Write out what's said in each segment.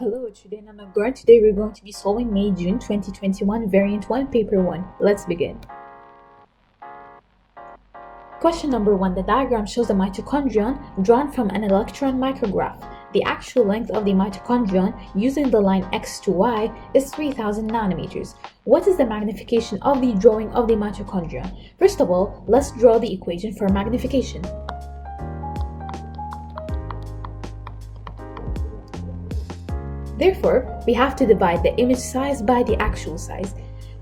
Hello, today I'm Nagor. Today we're going to be solving May-June 2021 Variant 1, Paper 1. Let's begin. Question number 1. The diagram shows a mitochondrion drawn from an electron micrograph. The actual length of the mitochondrion using the line X to Y is 3000 nanometers. What is the magnification of the drawing of the mitochondrion? First of all, let's draw the equation for magnification. Therefore, we have to divide the image size by the actual size.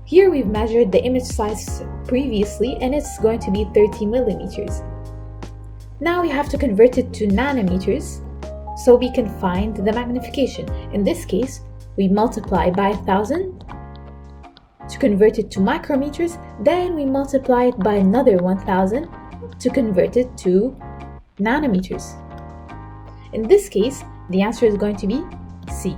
Here we've measured the image size previously and it's going to be 30 millimeters. Now we have to convert it to nanometers so we can find the magnification. In this case, we multiply by 1000 to convert it to micrometers, then we multiply it by another 1000 to convert it to nanometers. In this case, the answer is going to be C.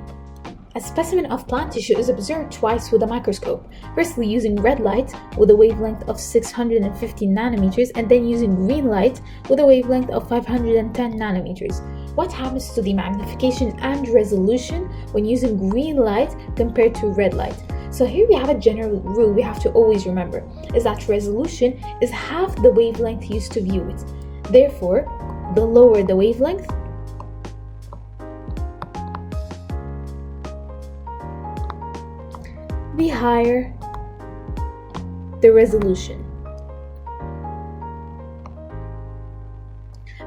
A specimen of plant tissue is observed twice with a microscope, firstly using red light with a wavelength of 650 nanometers and then using green light with a wavelength of 510 nanometers. What happens to the magnification and resolution when using green light compared to red light? So here we have a general rule we have to always remember, is that resolution is half the wavelength used to view it. Therefore, the lower the wavelength, the higher the resolution.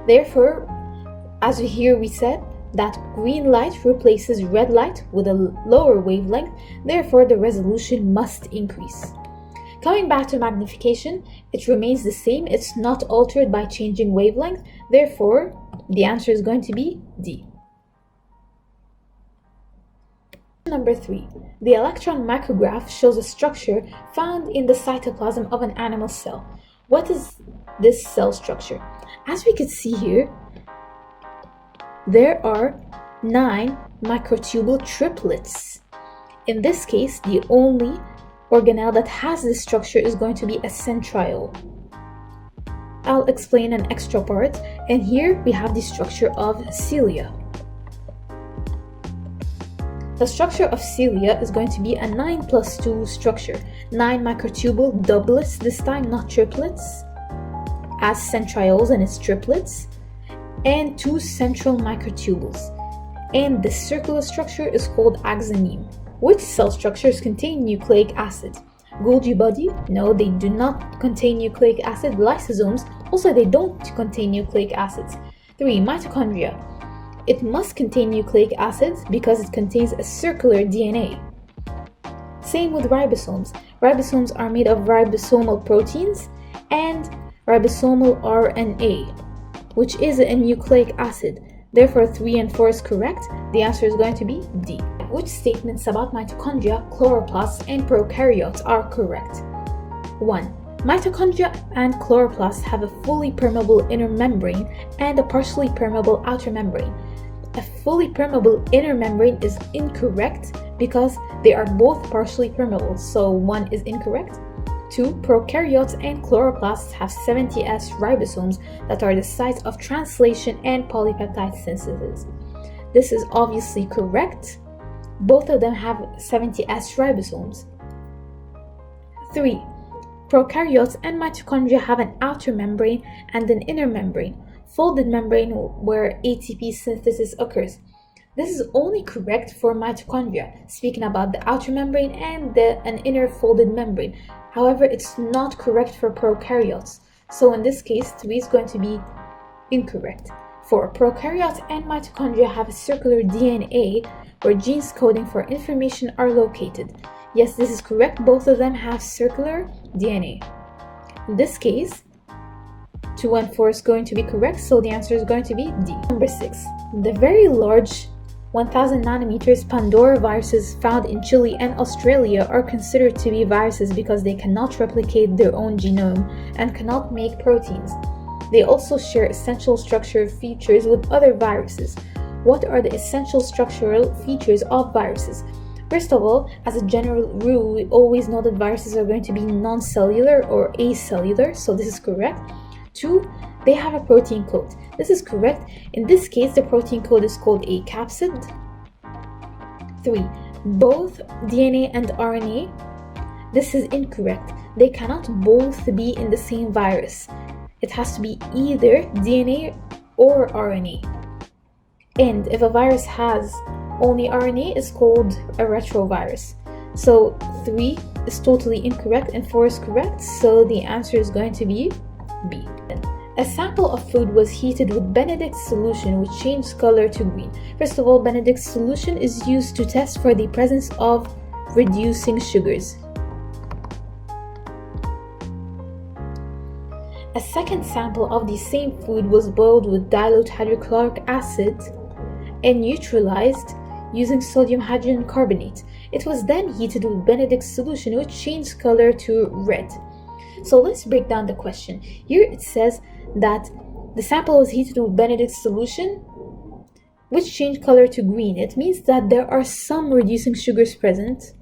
Therefore, as we said that green light replaces red light with a lower wavelength, therefore the resolution must increase. Coming back to magnification, it remains the same, it's not altered by changing wavelength, therefore the answer is going to be D. Number 3. The electron micrograph shows a structure found in the cytoplasm of an animal cell. What is this cell structure? As we can see here, there are 9 microtubule triplets. In this case, the only organelle that has this structure is going to be a centriole. I'll explain an extra part, and here we have the structure of cilia. The structure of cilia is going to be a 9+2 structure. 9 microtubule doublets, this time not triplets, as centrioles and its triplets, and 2 central microtubules. And the circular structure is called axoneme. Which cell structures contain nucleic acid? Golgi body? No, they do not contain nucleic acid. Lysosomes? Also, they don't contain nucleic acids. 3. Mitochondria. It must contain nucleic acids because it contains a circular DNA. Same with ribosomes. Ribosomes are made of ribosomal proteins and ribosomal RNA, which is a nucleic acid. Therefore, 3 and 4 is correct. The answer is going to be D. Which statements about mitochondria, chloroplasts, and prokaryotes are correct? 1. Mitochondria and chloroplasts have a fully permeable inner membrane and a partially permeable outer membrane. A fully permeable inner membrane is incorrect because they are both partially permeable, so 1 is incorrect. 2. Prokaryotes and chloroplasts have 70S ribosomes that are the site of translation and polypeptide synthesis. This is obviously correct. Both of them have 70S ribosomes. 3. Prokaryotes and mitochondria have an outer membrane and an inner membrane, folded membrane where ATP synthesis occurs. This is only correct for mitochondria, speaking about the outer membrane and an inner folded membrane. However, it's not correct for prokaryotes. So in this case, 3 is going to be incorrect. 4. Prokaryotes and mitochondria have a circular DNA where genes coding for information are located. Yes, this is correct. Both of them have circular DNA. In this case, 2 and 4 is going to be correct, so the answer is going to be D. Number 6. The very large 1000 nanometers Pandora viruses found in Chile and Australia are considered to be viruses because they cannot replicate their own genome and cannot make proteins. They also share essential structural features with other viruses. What are the essential structural features of viruses? First of all, as a general rule, we always know that viruses are going to be non-cellular or acellular, so this is correct. 2. They have a protein code. This is correct. In this case, the protein code is called a capsid. 3. Both DNA and RNA. This is incorrect. They cannot both be in the same virus. It has to be either DNA or RNA. And if a virus has only RNA, it's called a retrovirus. So 3 is totally incorrect and 4 is correct. So the answer is going to be B. A sample of food was heated with Benedict's solution, which changed color to green. First of all, Benedict's solution is used to test for the presence of reducing sugars. A second sample of the same food was boiled with dilute hydrochloric acid and neutralized using sodium hydrogen carbonate. It was then heated with Benedict's solution, which changed color to red. So let's break down the question. Here it says that the sample was heated with Benedict's solution, which changed color to green. It means that there are some reducing sugars present.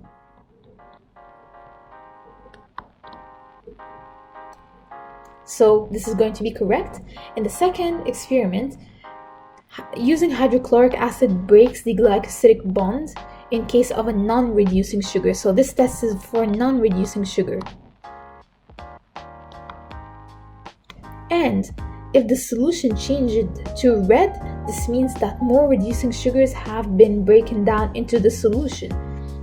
So this is going to be correct. In the second experiment, using hydrochloric acid breaks the glycosidic bond in case of a non-reducing sugar. So this test is for non-reducing sugar. And if the solution changed to red, this means that more reducing sugars have been broken down into the solution.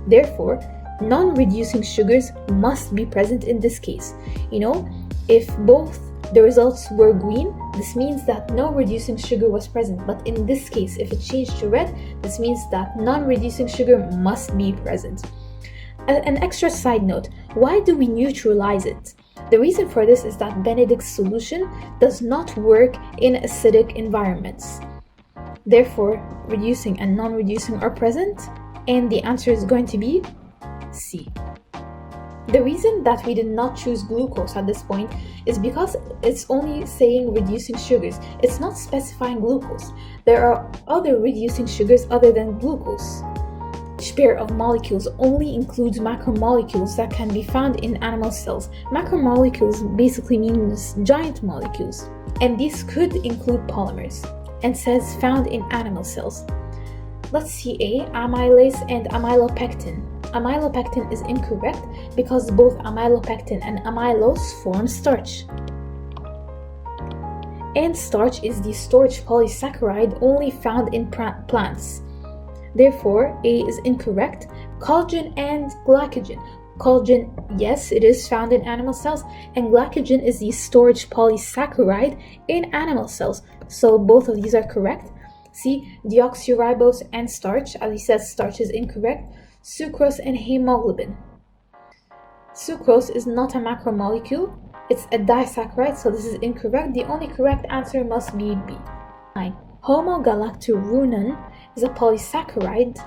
Therefore, non-reducing sugars must be present in this case. If both the results were green, this means that no reducing sugar was present. But in this case, if it changed to red, this means that non-reducing sugar must be present. An extra side note, why do we neutralize it? The reason for this is that Benedict's solution does not work in acidic environments. Therefore, reducing and non-reducing are present, and the answer is going to be C. The reason that we did not choose glucose at this point is because it's only saying reducing sugars. It's not specifying glucose. There are other reducing sugars other than glucose. Each pair of molecules only includes macromolecules that can be found in animal cells. Macromolecules basically means giant molecules, and these could include polymers, and says found in animal cells. Let's see A, amylase and amylopectin. Amylopectin is incorrect because both amylopectin and amylose form starch. And starch is the storage polysaccharide only found in plants. Therefore, A is incorrect. Collagen and glycogen. Collagen, yes, it is found in animal cells, and glycogen is the storage polysaccharide in animal cells. So both of these are correct. See, deoxyribose and starch, as he says, starch is incorrect. Sucrose and hemoglobin. Sucrose is not a macromolecule, it's a disaccharide, so this is incorrect. The only correct answer must be B. 9. Homogalacturonine is a polysaccharide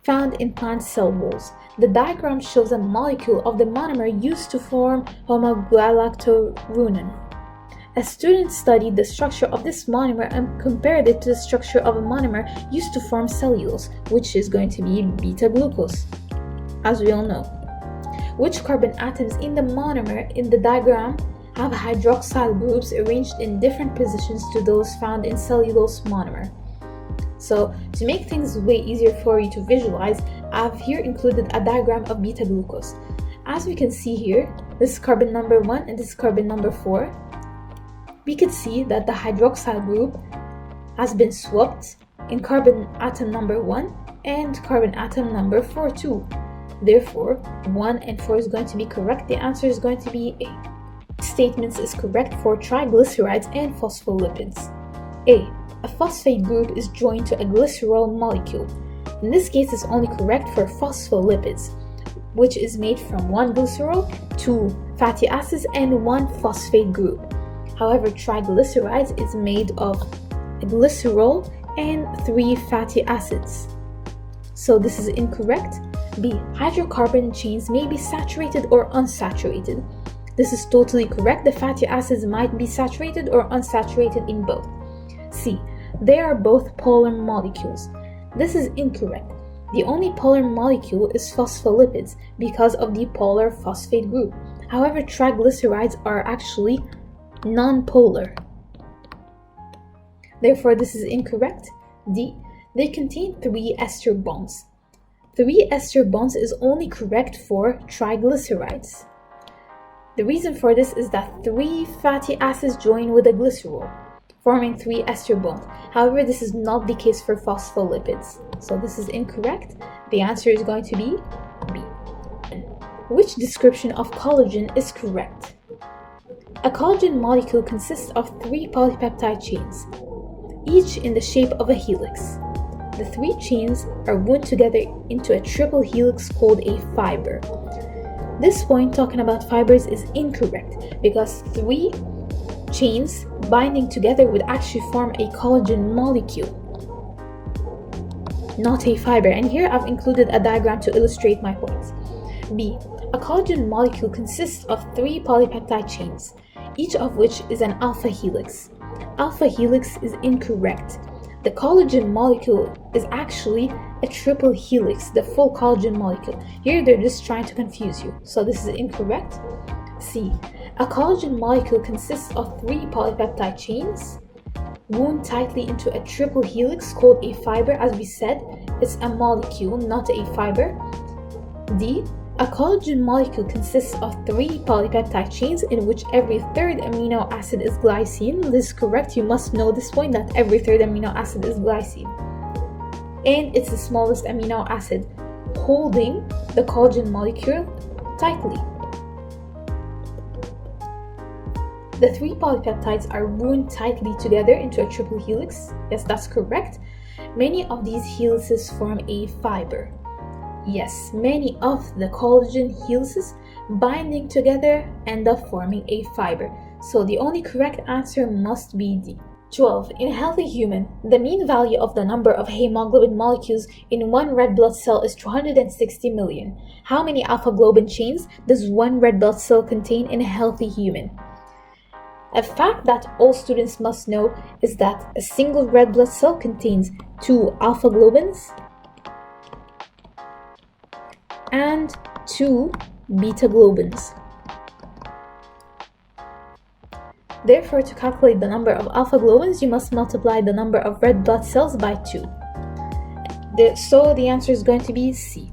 found in plant cell walls. The diagram shows a molecule of the monomer used to form homogalacturonine. A student studied the structure of this monomer and compared it to the structure of a monomer used to form cellulose, which is going to be beta-glucose, as we all know. Which carbon atoms in the monomer in the diagram have hydroxyl groups arranged in different positions to those found in cellulose monomer? So, to make things way easier for you to visualize, I've here included a diagram of beta-glucose. As we can see here, this is carbon number 1 and this is carbon number 4. We could see that the hydroxyl group has been swapped in carbon atom number 1 and carbon atom number 4 too. Therefore, 1 and 4 is going to be correct. The answer is going to be A. Statements is correct for triglycerides and phospholipids. A. A phosphate group is joined to a glycerol molecule. In this case, it's only correct for phospholipids, which is made from 1 glycerol, 2 fatty acids, and 1 phosphate group. However, triglycerides is made of a glycerol and 3 fatty acids. So this is incorrect. B. Hydrocarbon chains may be saturated or unsaturated. This is totally correct. The fatty acids might be saturated or unsaturated in both. C. They are both polar molecules. This is incorrect. The only polar molecule is phospholipids because of the polar phosphate group. However, triglycerides are actually non-polar. Therefore, this is incorrect. D. They contain 3 ester bonds. 3 ester bonds is only correct for triglycerides. The reason for this is that 3 fatty acids join with a glycerol, forming 3 ester bonds. However, this is not the case for phospholipids. So this is incorrect. The answer is going to be B. Which description of collagen is correct? A collagen molecule consists of 3 polypeptide chains, each in the shape of a helix. The 3 chains are wound together into a triple helix called a fiber. This point, talking about fibers, is incorrect because 3 chains binding together would actually form a collagen molecule, not a fiber. And here I've included a diagram to illustrate my point. B. A collagen molecule consists of 3 polypeptide chains, each of which is an alpha helix. Alpha helix is incorrect. The collagen molecule is actually a triple helix, the full collagen molecule. Here they're just trying to confuse you. So this is incorrect. C. A collagen molecule consists of 3 polypeptide chains wound tightly into a triple helix called a fiber. As we said, it's a molecule, not a fiber. D. A collagen molecule consists of 3 polypeptide chains in which every third amino acid is glycine. This is correct. You must know this point, that every third amino acid is glycine. And it's the smallest amino acid, holding the collagen molecule tightly. The 3 polypeptides are wound tightly together into a triple helix. Yes, that's correct. Many of these helices form a fiber. Yes, many of the collagen helices binding together end up forming a fiber. So the only correct answer must be D. 12. In a healthy human, the mean value of the number of hemoglobin molecules in one red blood cell is 260 million. How many alpha globin chains does one red blood cell contain in a healthy human? A fact that all students must know is that a single red blood cell contains 2 alpha globins and 2 beta globins. Therefore, to calculate the number of alpha globins, you must multiply the number of red blood cells by 2. So the answer is going to be C.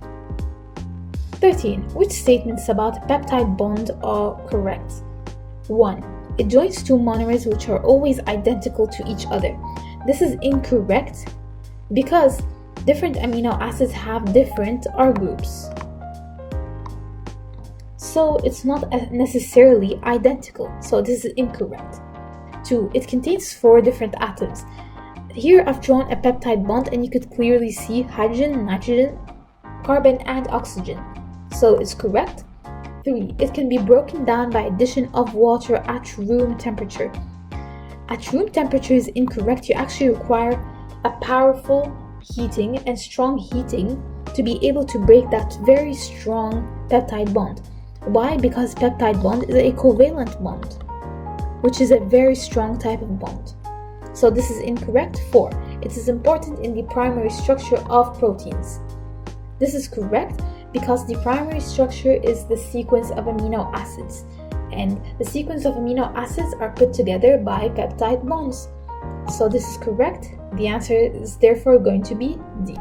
13. Which statements about peptide bond are correct? 1. It joins 2 monomers which are always identical to each other. This is incorrect because different amino acids have different R groups. So it's not necessarily identical. So this is incorrect. 2. It contains 4 different atoms. Here I've drawn a peptide bond and you could clearly see hydrogen, nitrogen, carbon, and oxygen. So it's correct. 3. It can be broken down by addition of water at room temperature. At room temperature is incorrect. You actually require a powerful heating and strong heating to be able to break that very strong peptide bond. Why? Because peptide bond is a covalent bond, which is a very strong type of bond. So this is incorrect. 4. It is important in the primary structure of proteins. This is correct because the primary structure is the sequence of amino acids, and the sequence of amino acids are put together by peptide bonds. So this is correct. The answer is therefore going to be D.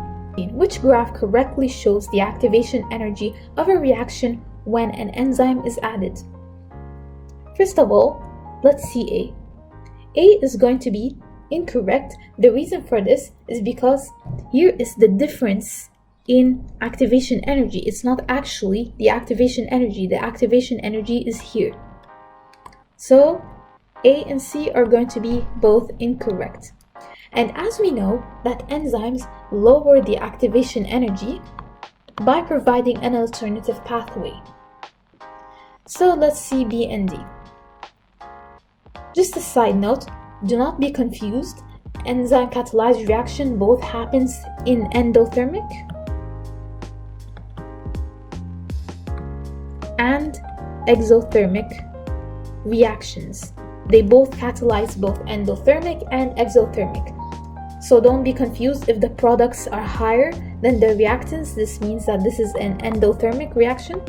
Which graph correctly shows the activation energy of a reaction when an enzyme is added? First of all, let's see A. A is going to be incorrect. The reason for this is because here is the difference in activation energy. It's not actually the activation energy. The activation energy is here. So A and C are going to be both incorrect. And as we know that enzymes lower the activation energy by providing an alternative pathway. So let's see B and D. Just a side note, do not be confused. Enzyme catalyzed reaction both happens in endothermic and exothermic reactions. They both catalyze both endothermic and exothermic. So don't be confused if the products are higher than the reactants. This means that this is an endothermic reaction.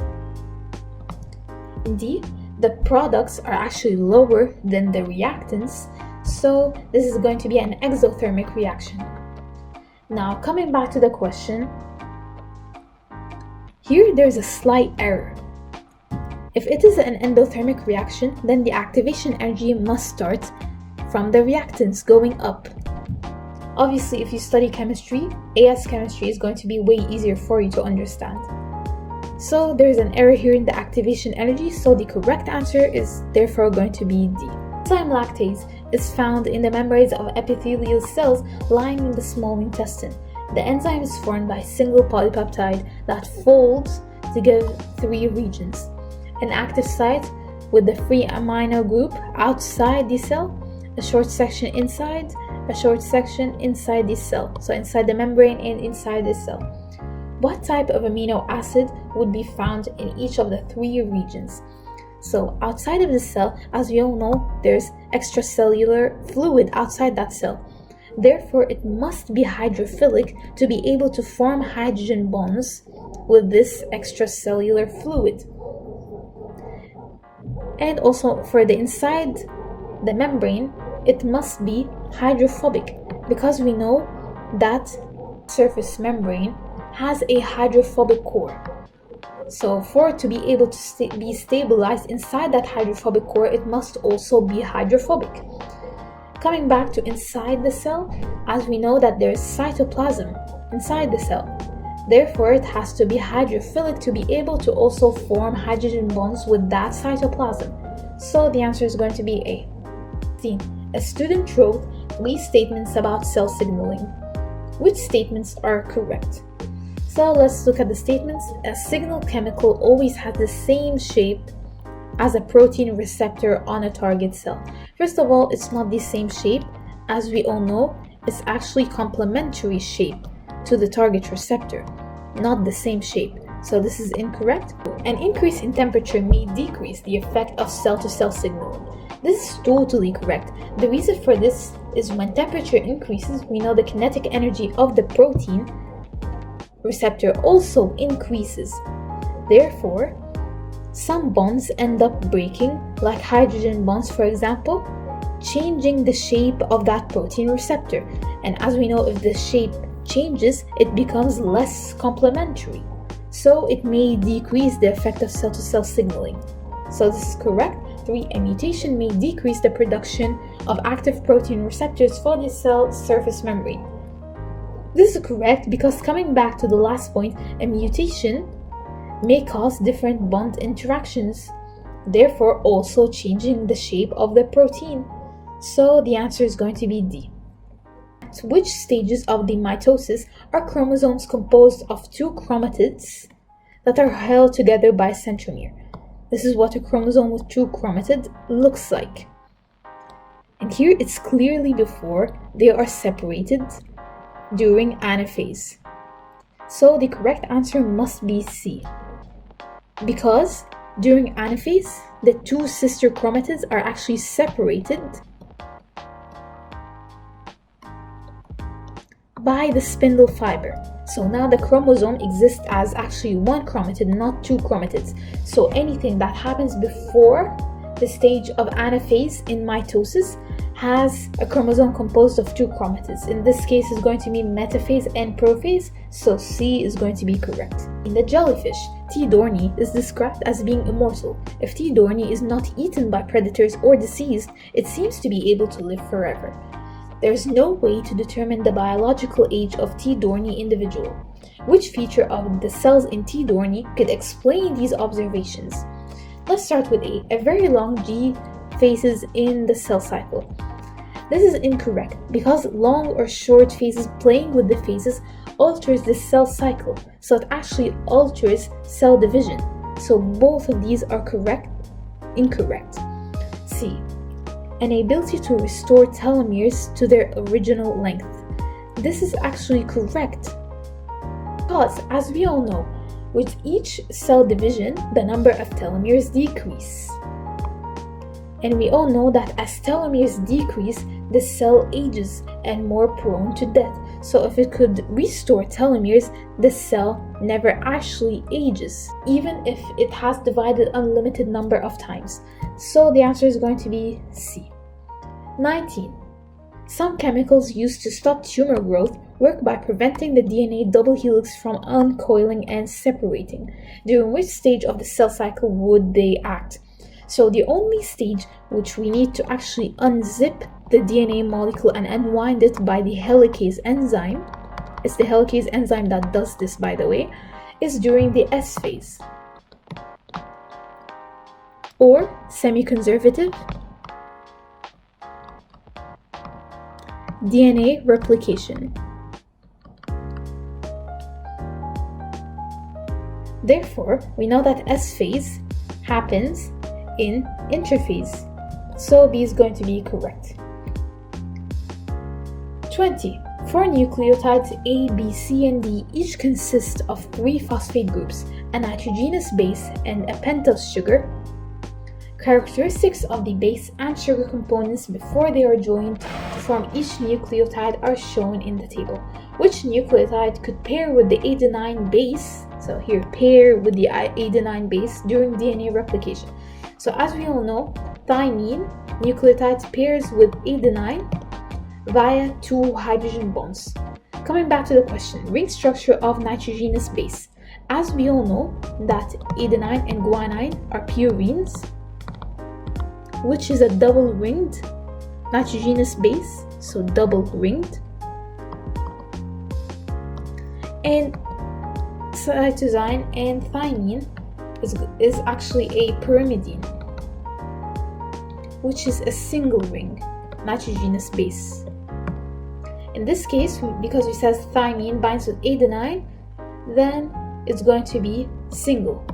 D, the products are actually lower than the reactants. So this is going to be an exothermic reaction. Now coming back to the question, Here there's a slight error. If it is an endothermic reaction, then the activation energy must start from the reactants going up. Obviously, if you study chemistry, AS chemistry is going to be way easier for you to understand. So there's an error here in the activation energy, so the correct answer is therefore going to be D. Enzyme lactase is found in the membranes of epithelial cells lying in the small intestine. The enzyme is formed by a single polypeptide that folds to give 3 regions: an active site with the free amino group outside the cell, a short section inside, a short section inside the cell, so inside the membrane and inside the cell. What type of amino acid would be found in each of the 3 regions? So outside of the cell, as we all know, there's extracellular fluid outside that cell. Therefore, it must be hydrophilic to be able to form hydrogen bonds with this extracellular fluid. And also for the inside the membrane, it must be hydrophobic, because we know that surface membrane has a hydrophobic core. So for it to be able to be stabilized inside that hydrophobic core, it must also be hydrophobic. Coming back to inside the cell, as we know that there's cytoplasm inside the cell. Therefore, it has to be hydrophilic to be able to also form hydrogen bonds with that cytoplasm. So the answer is going to be A. C. A student wrote 3 statements about cell signaling. Which statements are correct? So let's look at the statements. A signal chemical always has the same shape as a protein receptor on a target cell. First of all, it's not the same shape. As we all know, it's actually complementary shape to the target receptor, not the same shape. So this is incorrect. An increase in temperature may decrease the effect of cell-to-cell signaling. This is totally correct. The reason for this is when temperature increases, we know the kinetic energy of the protein receptor also increases. Therefore, some bonds end up breaking, like hydrogen bonds for example, changing the shape of that protein receptor. And as we know, if the shape changes, it becomes less complementary. So it may decrease the effect of cell-to-cell signaling. So this is correct. 3. A mutation may decrease the production of active protein receptors for the cell surface membrane. This is correct because, coming back to the last point, a mutation may cause different bond interactions, therefore also changing the shape of the protein. So the answer is going to be D. At which stages of the mitosis are chromosomes composed of 2 chromatids that are held together by a centromere? This is what a chromosome with 2 chromatids looks like. And here it's clearly before they are separated during anaphase. So the correct answer must be C. Because during anaphase, the 2 sister chromatids are actually separated by the spindle fiber. So now the chromosome exists as actually 1 chromatid, not 2 chromatids. So anything that happens before the stage of anaphase in mitosis has a chromosome composed of 2 chromatids. In this case, it's going to be metaphase and prophase, so C is going to be correct. In the jellyfish, T. dohrnii is described as being immortal. If T. dohrnii is not eaten by predators or deceased, it seems to be able to live forever. There is no way to determine the biological age of T. dohrnii individual. Which feature of the cells in T. dohrnii could explain these observations? Let's start with A. A very long G phases in the cell cycle. This is incorrect because long or short phases playing with the phases alters the cell cycle, so it actually alters cell division. So both of these are incorrect. C. An ability to restore telomeres to their original length. This is actually correct because, as we all know, with each cell division, the number of telomeres decrease. And we all know that as telomeres decrease, the cell ages and more prone to death. So if it could restore telomeres, the cell never actually ages, even if it has divided unlimited number of times. So the answer is going to be C. 19. Some chemicals used to stop tumor growth work by preventing the DNA double helix from uncoiling and separating. During which stage of the cell cycle would they act? So the only stage which we need to actually unzip the DNA molecule and unwind it by the helicase enzyme, it's the helicase enzyme that does this, by the way, is during the S phase, or semi-conservative DNA replication. Therefore, we know that S phase happens in interphase, so B is going to be correct. 20. For nucleotides A, B, C, and D each consist of 3 phosphate groups, a nitrogenous base, and a pentose sugar. Characteristics of the base and sugar components before they are joined to form each nucleotide are shown in the table. Which nucleotide could pair with the adenine base? So here, pair with the adenine base during DNA replication. So as we all know, thymine nucleotide pairs with adenine via 2 hydrogen bonds. Coming back to the question, ring structure of nitrogenous base. As we all know that adenine and guanine are purines, which is a double ringed nitrogenous base, so double ringed. And cytosine and thymine is actually a pyrimidine, which is a single ring nitrogenous base. In this case, because we says thymine binds with adenine, then it's going to be single.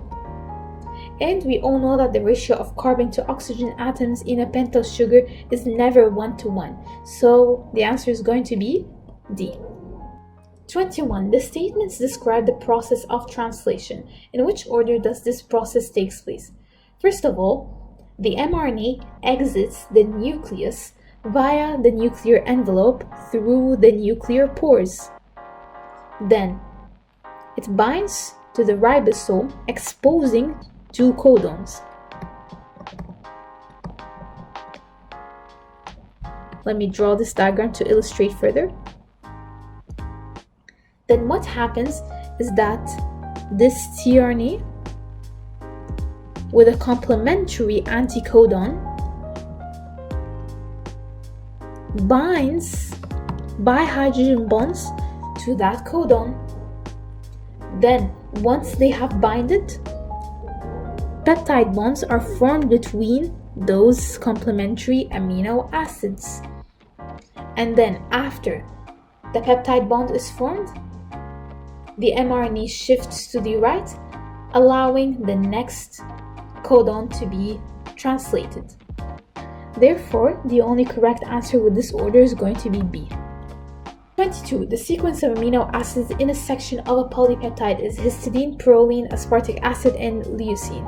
And we all know that the ratio of carbon to oxygen atoms in a pentose sugar is never 1:1. So the answer is going to be D. 21. The statements describe the process of translation. In which order does this process take place? First of all, the mRNA exits the nucleus via the nuclear envelope through the nuclear pores. Then it binds to the ribosome, exposing 2 codons. Let me draw this diagram to illustrate further. Then what happens is that this tRNA with a complementary anticodon binds by hydrogen bonds to that codon. Then once they have binded, peptide bonds are formed between those complementary amino acids. And then after the peptide bond is formed, the mRNA shifts to the right, allowing the next codon to be translated. Therefore, the only correct answer with this order is going to be B. 22. The sequence of amino acids in a section of a polypeptide is histidine, proline, aspartic acid, and leucine.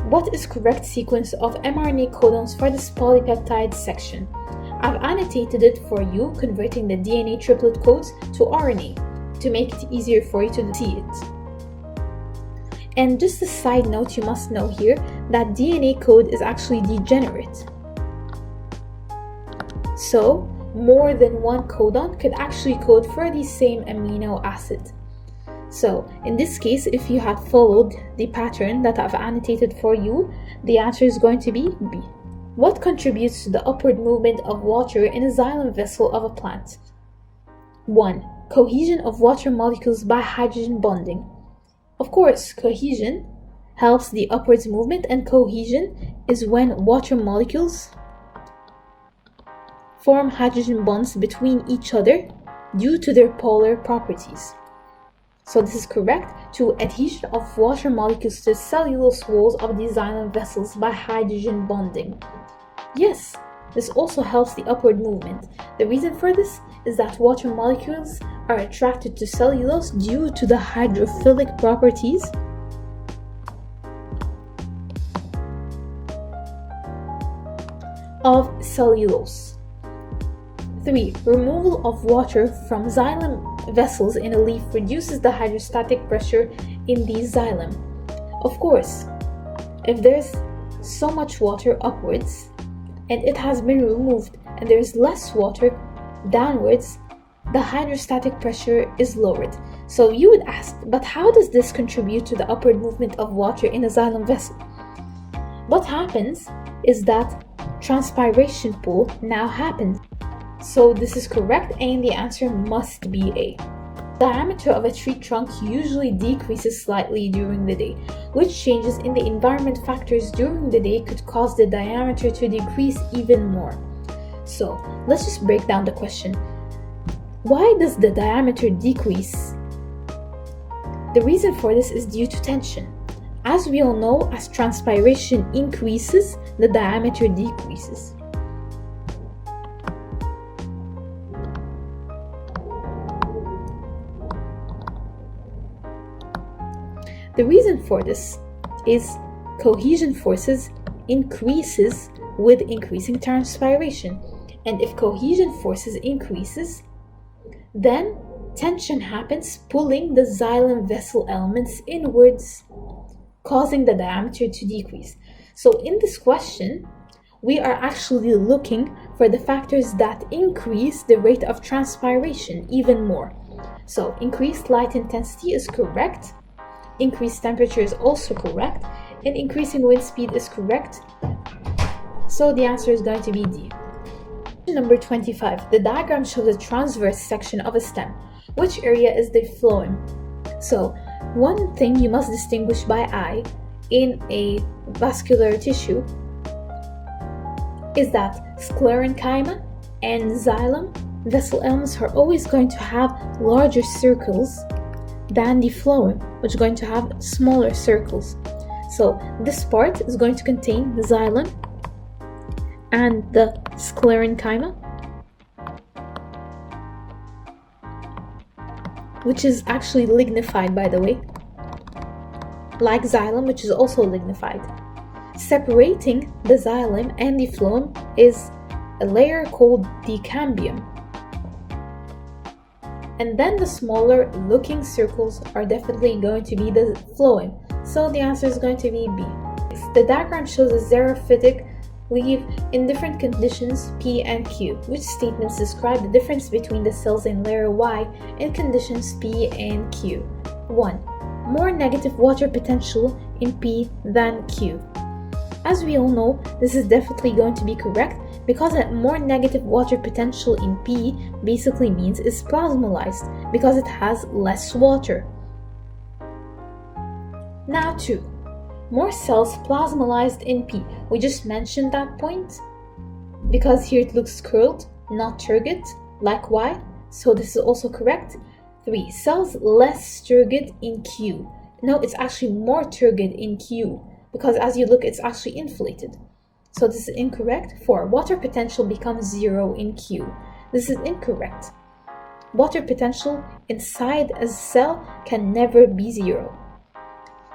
What is correct sequence of mRNA codons for this polypeptide section? I've annotated it for you, converting the DNA triplet codes to RNA to make it easier for you to see it. And just a side note, you must know here that DNA code is actually degenerate. So more than one codon could actually code for the same amino acid. So in this case, if you had followed the pattern that I've annotated for you, the answer is going to be B. What contributes to the upward movement of water in a xylem vessel of a plant? 1. Cohesion of water molecules by hydrogen bonding. Of course, cohesion helps the upwards movement, and cohesion is when water molecules form hydrogen bonds between each other due to their polar properties. So this is correct, to adhesion of water molecules to cellulose walls of the xylem vessels by hydrogen bonding. Yes, this also helps the upward movement. The reason for this is that water molecules are attracted to cellulose due to the hydrophilic properties of cellulose. 3. Removal of water from xylem vessels in a leaf reduces the hydrostatic pressure in the xylem. Of course, if there's so much water upwards and it has been removed, and there's less water downwards, the hydrostatic pressure is lowered. So you would ask, but how does this contribute to the upward movement of water in a xylem vessel? What happens is that transpiration pull now happens. So this is correct, and the answer must be A. The diameter of a tree trunk usually decreases slightly during the day, which changes in the environment factors during the day could cause the diameter to decrease even more. So let's just break down the question. Why does the diameter decrease? The reason for this is due to tension. As we all know, as transpiration increases, the diameter decreases. The reason for this is cohesion forces increases with increasing transpiration. And if cohesion forces increases, then tension happens, pulling the xylem vessel elements inwards, causing the diameter to decrease. So in this question, we are actually looking for the factors that increase the rate of transpiration even more. So increased light intensity is correct, increased temperature is also correct, and increasing wind speed is correct. So the answer is going to be D. Number 25. The diagram shows a transverse section of a stem. Which area is the phloem? So one thing you must distinguish by eye in a vascular tissue is that sclerenchyma and xylem vessel elements are always going to have larger circles than the phloem, which is going to have smaller circles. So this part is going to contain the xylem and the sclerenchyma, which is actually lignified, by the way, like xylem, which is also lignified. Separating the xylem and the phloem is a layer called the cambium. And then the smaller looking circles are definitely going to be the phloem. So the answer is going to be B. The diagram shows a xerophytic leaf in different conditions P and Q. Which statements describe the difference between the cells in layer Y in conditions P and Q? 1. More negative water potential in P than Q. As we all know, this is definitely going to be correct because a more negative water potential in P basically means it's plasmolysed because it has less water. Now 2. More cells plasmolysed in P. We just mentioned that point because here it looks curled, not turgid, like Y, so this is also correct. 3. Cells less turgid in Q. No, it's actually more turgid in Q because as you look, it's actually inflated. So this is incorrect. 4. Water potential becomes 0 in Q. This is incorrect. Water potential inside a cell can never be 0.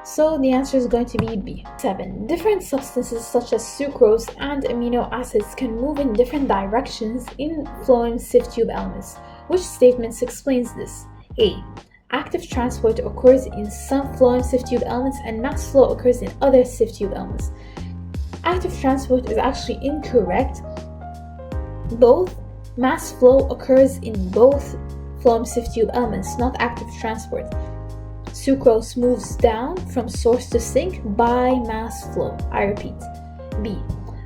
So the answer is going to be B. 7. Different substances such as sucrose and amino acids can move in different directions in phloem sieve tube elements. Which statements explains this? A. Active transport occurs in some phloem sieve tube elements and mass flow occurs in other sieve tube elements. Active transport is actually incorrect. Both mass flow occurs in both phloem sieve tube elements, not active transport. Sucrose moves down from source to sink by mass flow. I repeat. B.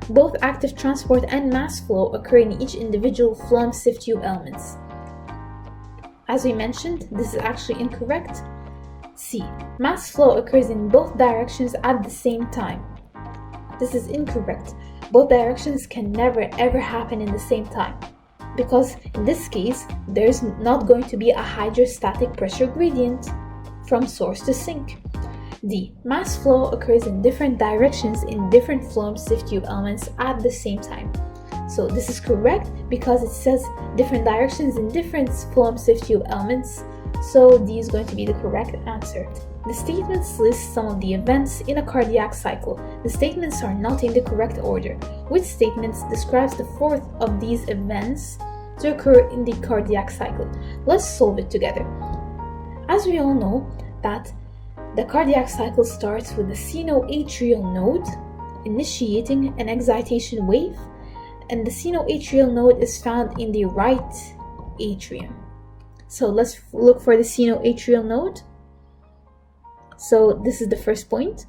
Both active transport and mass flow occur in each individual phloem sieve tube elements. As we mentioned, this is actually incorrect. C. Mass flow occurs in both directions at the same time. This is incorrect. Both directions can never ever happen in the same time because in this case, there's not going to be a hydrostatic pressure gradient from source to sink. D. Mass flow occurs in different directions in different phloem sieve tube elements at the same time. So this is correct because it says different directions in different phloem sieve tube elements. So D is going to be the correct answer. The statements list some of the events in a cardiac cycle. The statements are not in the correct order. Which statements describes the fourth of these events to occur in the cardiac cycle? Let's solve it together. As we all know that the cardiac cycle starts with the sinoatrial node initiating an excitation wave and the sinoatrial node is found in the right atrium. So let's look for the sinoatrial node. So this is the first point.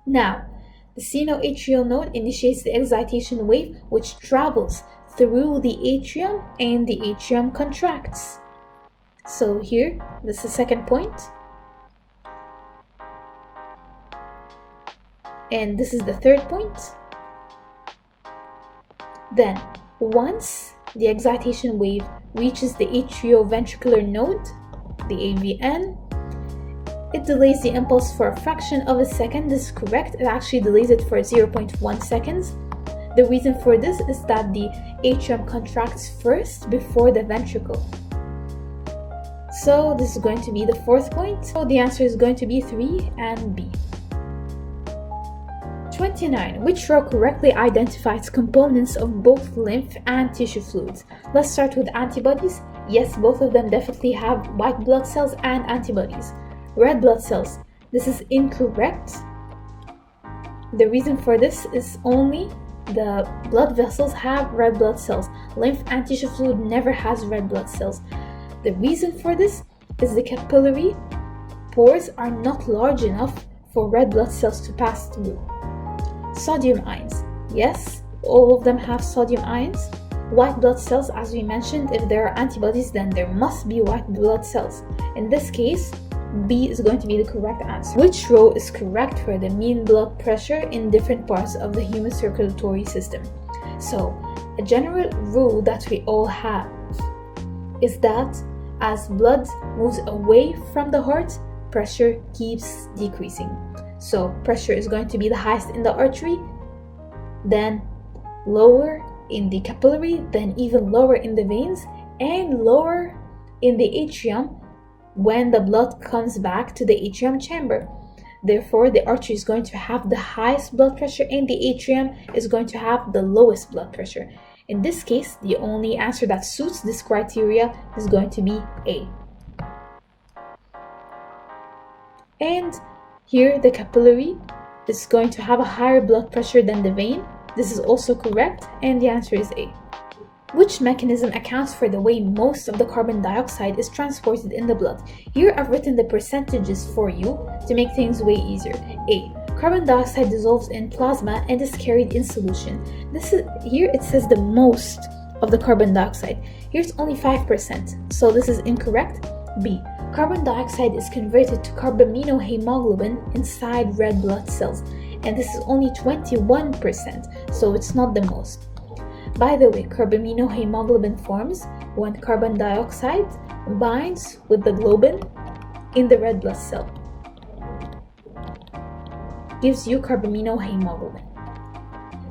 Now, the sinoatrial node initiates the excitation wave which travels through the atrium and the atrium contracts. So here, this is the second point. And this is the third point. Then, once the excitation wave reaches the atrioventricular node, the AVN, it delays the impulse for a fraction of a second. This is correct. It actually delays it for 0.1 seconds. The reason for this is that the atrium contracts first before the ventricle. So this is going to be the fourth point. So the answer is going to be 3 and B. 29. Which row correctly identifies components of both lymph and tissue fluids? Let's start with antibodies. Yes, both of them definitely have white blood cells and antibodies. Red blood cells. This is incorrect. The reason for this is only the blood vessels have red blood cells. Lymph and tissue fluid never has red blood cells. The reason for this is the capillary pores are not large enough for red blood cells to pass through. Sodium ions. Yes, all of them have sodium ions. White blood cells, as we mentioned, if there are antibodies, then there must be white blood cells. In this case, B is going to be the correct answer. Which row is correct for the mean blood pressure in different parts of the human circulatory system? So, a general rule that we all have is that as blood moves away from the heart, pressure keeps decreasing. So, pressure is going to be the highest in the artery, then lower in the capillary, then even lower in the veins, and lower in the atrium when the blood comes back to the atrium chamber. Therefore, the artery is going to have the highest blood pressure and the atrium is going to have the lowest blood pressure. In this case, the only answer that suits this criteria is going to be A. And here, the capillary is going to have a higher blood pressure than the vein. This is also correct, and the answer is A. Which mechanism accounts for the way most of the carbon dioxide is transported in the blood? Here I've written the percentages for you to make things way easier. A. Carbon dioxide dissolves in plasma and is carried in solution. Here it says the most of the carbon dioxide. Here it's only 5%, so this is incorrect. B. Carbon dioxide is converted to carbaminohemoglobin inside red blood cells, and this is only 21%, so it's not the most. By the way, carbaminohemoglobin forms when carbon dioxide binds with the globin in the red blood cell. Gives you carbaminohemoglobin.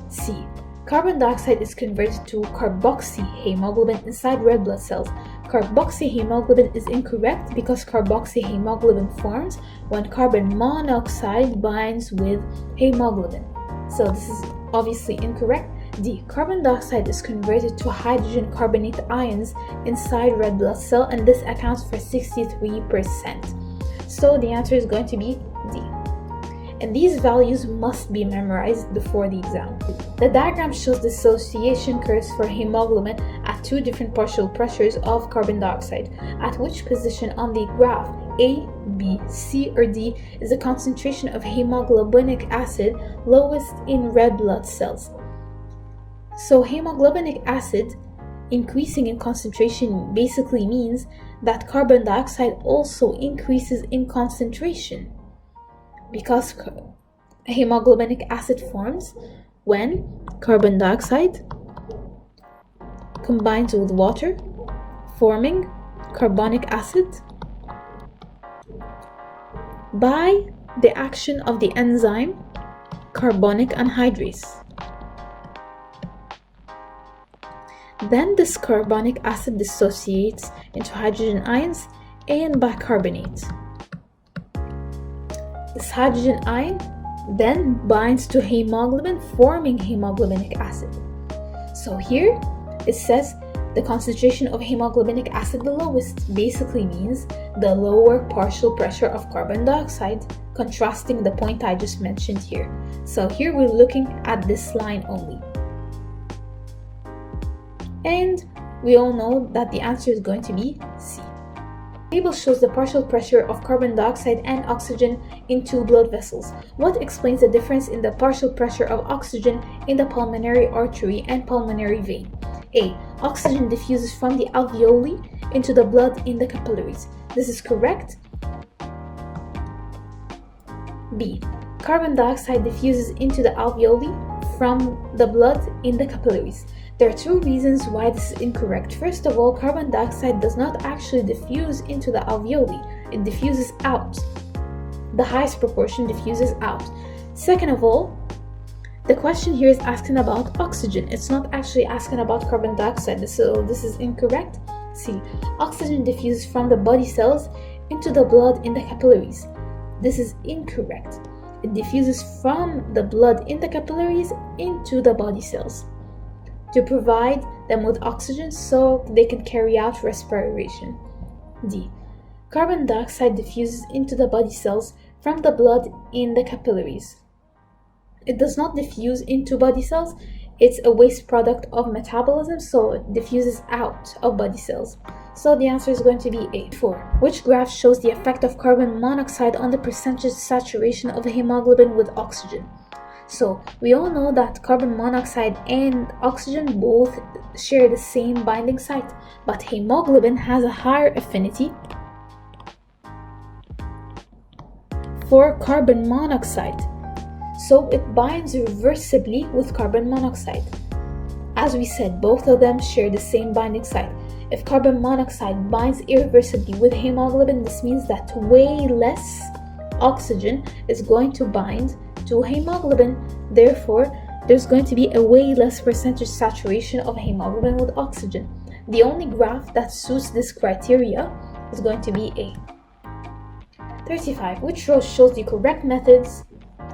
C. Carbon dioxide is converted to carboxyhemoglobin inside red blood cells. Carboxyhemoglobin is incorrect because carboxyhemoglobin forms when carbon monoxide binds with hemoglobin. So this is obviously incorrect. D. Carbon dioxide is converted to hydrogen carbonate ions inside red blood cell, and this accounts for 63%. So the answer is going to be D. And these values must be memorized before the exam. The diagram shows the dissociation curves for hemoglobin at two different partial pressures of carbon dioxide. At which position on the graph, A, B, C, or D, is the concentration of hemoglobinic acid lowest in red blood cells? So hemoglobinic acid increasing in concentration basically means that carbon dioxide also increases in concentration, because hemoglobinic acid forms when carbon dioxide combines with water, forming carbonic acid by the action of the enzyme carbonic anhydrase. Then this carbonic acid dissociates into hydrogen ions and bicarbonate. This hydrogen ion then binds to hemoglobin, forming hemoglobinic acid. So here it says the concentration of hemoglobinic acid the lowest basically means the lower partial pressure of carbon dioxide, contrasting the point I just mentioned here. So here we're looking at this line only. And we all know that the answer is going to be C. The table shows the partial pressure of carbon dioxide and oxygen in two blood vessels. What explains the difference in the partial pressure of oxygen in the pulmonary artery and pulmonary vein? A. Oxygen diffuses from the alveoli into the blood in the capillaries. This is correct. B. Carbon dioxide diffuses into the alveoli from the blood in the capillaries. There are two reasons why this is incorrect. First of all, carbon dioxide does not actually diffuse into the alveoli. It diffuses out. The highest proportion diffuses out. Second of all, the question here is asking about oxygen. It's not actually asking about carbon dioxide, so this is incorrect. C. Oxygen diffuses from the body cells into the blood in the capillaries. This is incorrect. It diffuses from the blood in the capillaries into the body cells to provide them with oxygen so they can carry out respiration. D. Carbon dioxide diffuses into the body cells from the blood in the capillaries. It does not diffuse into body cells. It's a waste product of metabolism, so it diffuses out of body cells. So the answer is going to be A. 4. Which graph shows the effect of carbon monoxide on the percentage saturation of hemoglobin with oxygen? So we all know that carbon monoxide and oxygen both share the same binding site, but hemoglobin has a higher affinity for carbon monoxide. So it binds reversibly with carbon monoxide. As we said, both of them share the same binding site. If carbon monoxide binds irreversibly with hemoglobin, this means that way less oxygen is going to bind to hemoglobin. Therefore, there's going to be a way less percentage saturation of hemoglobin with oxygen. The only graph that suits this criteria is going to be A. 35. Which row shows the correct methods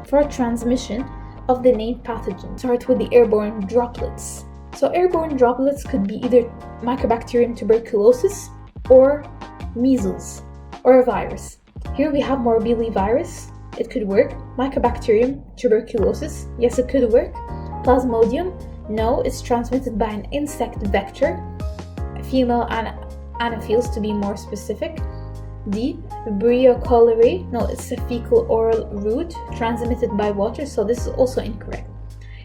for transmission of the named pathogen? Start with the airborne droplets. So airborne droplets could be either Mycobacterium tuberculosis or measles or a virus. Here we have morbillivirus. It could work. Mycobacterium tuberculosis. Yes, it could work. Plasmodium. No, it's transmitted by an insect vector. Female anopheles to be more specific. D. Vibrio cholerae. No, it's a fecal oral route transmitted by water, so this is also incorrect.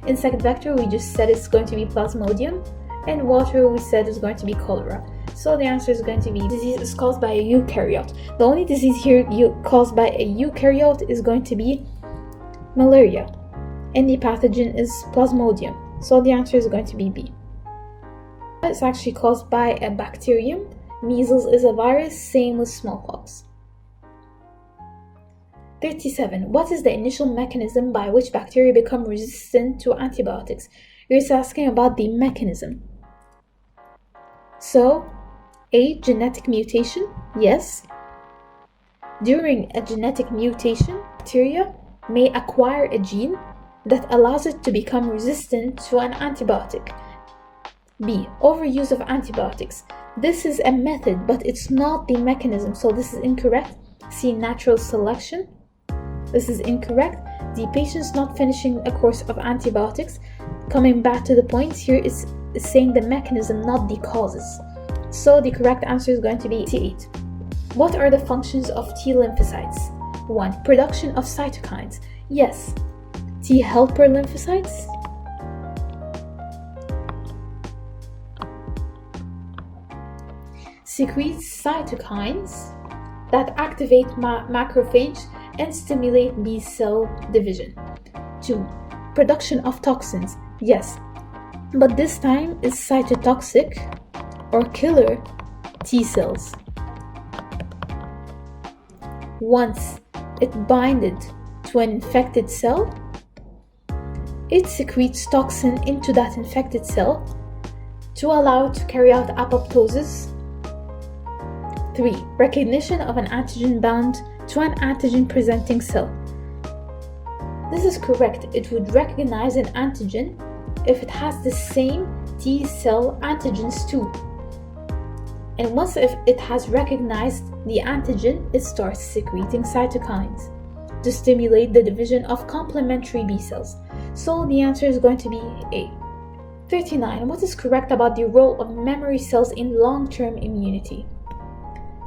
Insect vector, we just said it's going to be Plasmodium, and water we said is going to be cholera. So the answer is going to be disease is caused by a eukaryote. The only disease here caused by a eukaryote is going to be malaria, and the pathogen is Plasmodium. So the answer is going to be B. It's actually caused by a bacterium. Measles is a virus, same with smallpox. 37. What is the initial mechanism by which bacteria become resistant to antibiotics? You're asking about the mechanism. So, A. Genetic mutation. Yes. During a genetic mutation, bacteria may acquire a gene that allows it to become resistant to an antibiotic. B. Overuse of antibiotics. This is a method, but it's not the mechanism, so this is incorrect. C. Natural selection. This is incorrect. The patient's not finishing a course of antibiotics. Coming back to the point here, is saying the mechanism, not the causes. So the correct answer is going to be T8. What are the functions of T lymphocytes? 1. Production of cytokines. Yes. T helper lymphocytes. Secretes cytokines that activate macrophage and stimulate B cell division. 2. Production of toxins. Yes, but this time is cytotoxic or killer T cells. Once it binded to an infected cell, it secretes toxin into that infected cell to allow it to carry out apoptosis. 3. Recognition of an antigen bound to an antigen presenting cell. This is correct. It would recognize an antigen if it has the same T cell antigens too. And once if it has recognized the antigen, it starts secreting cytokines to stimulate the division of complementary B cells. So the answer is going to be A. 39. What is correct about the role of memory cells in long-term immunity?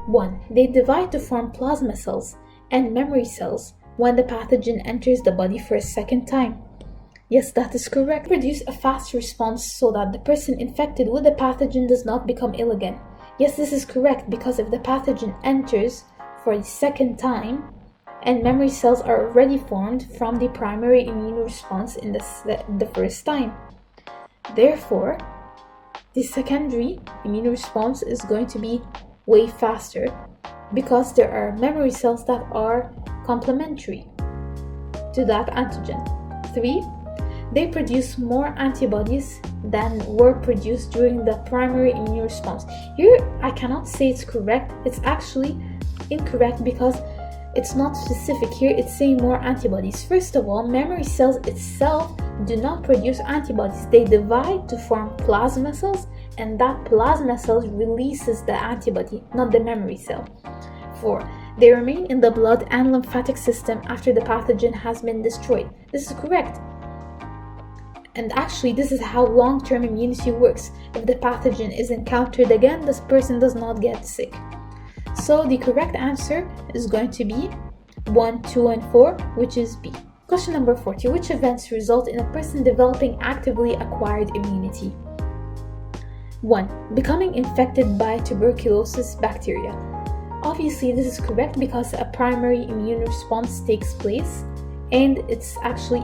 1. They divide to form plasma cells and memory cells when the pathogen enters the body for a second time. Yes, that is correct. Produce a fast response so that the person infected with the pathogen does not become ill again. Yes, this is correct, because if the pathogen enters for the second time and memory cells are already formed from the primary immune response in the first time, therefore the secondary immune response is going to be way faster because there are memory cells that are complementary to that antigen. 3. They produce more antibodies than were produced during the primary immune response. Here, I cannot say it's correct. It's actually incorrect because it's not specific. Here, it's saying more antibodies. First of all, memory cells itself do not produce antibodies. They divide to form plasma cells, and that plasma cell releases the antibody, not the memory cell. 4. They remain in the blood and lymphatic system after the pathogen has been destroyed. This is correct. And actually, this is how long-term immunity works. If the pathogen is encountered again, this person does not get sick. So the correct answer is going to be 1, 2, and 4, which is B. Question number 40. Which events result in a person developing actively acquired immunity? 1. Becoming infected by tuberculosis bacteria. Obviously, this is correct because a primary immune response takes place and it's actually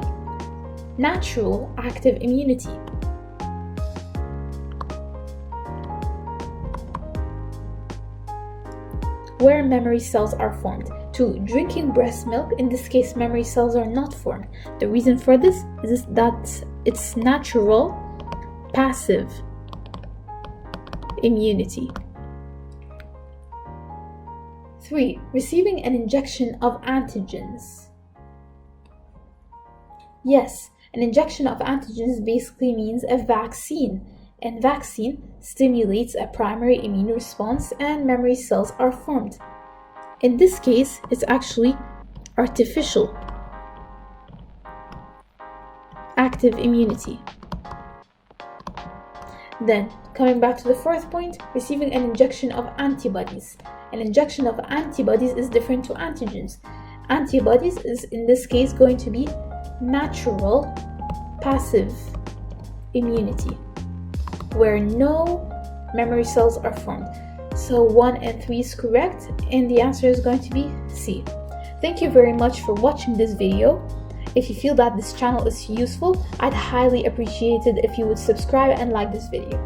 natural active immunity. Where memory cells are formed. 2. Drinking breast milk. In this case, memory cells are not formed. The reason for this is that it's natural passive immunity. 3. Receiving an injection of antigens. Yes, an injection of antigens basically means a vaccine, and vaccine stimulates a primary immune response and memory cells are formed. In this case, it's actually artificial active immunity. Then, coming back to the fourth point, receiving an injection of antibodies. An injection of antibodies is different to antigens. Antibodies is in this case going to be natural passive immunity, where no memory cells are formed. So 1 and 3 is correct, and the answer is going to be C. Thank you very much for watching this video. If you feel that this channel is useful, I'd highly appreciate it if you would subscribe and like this video.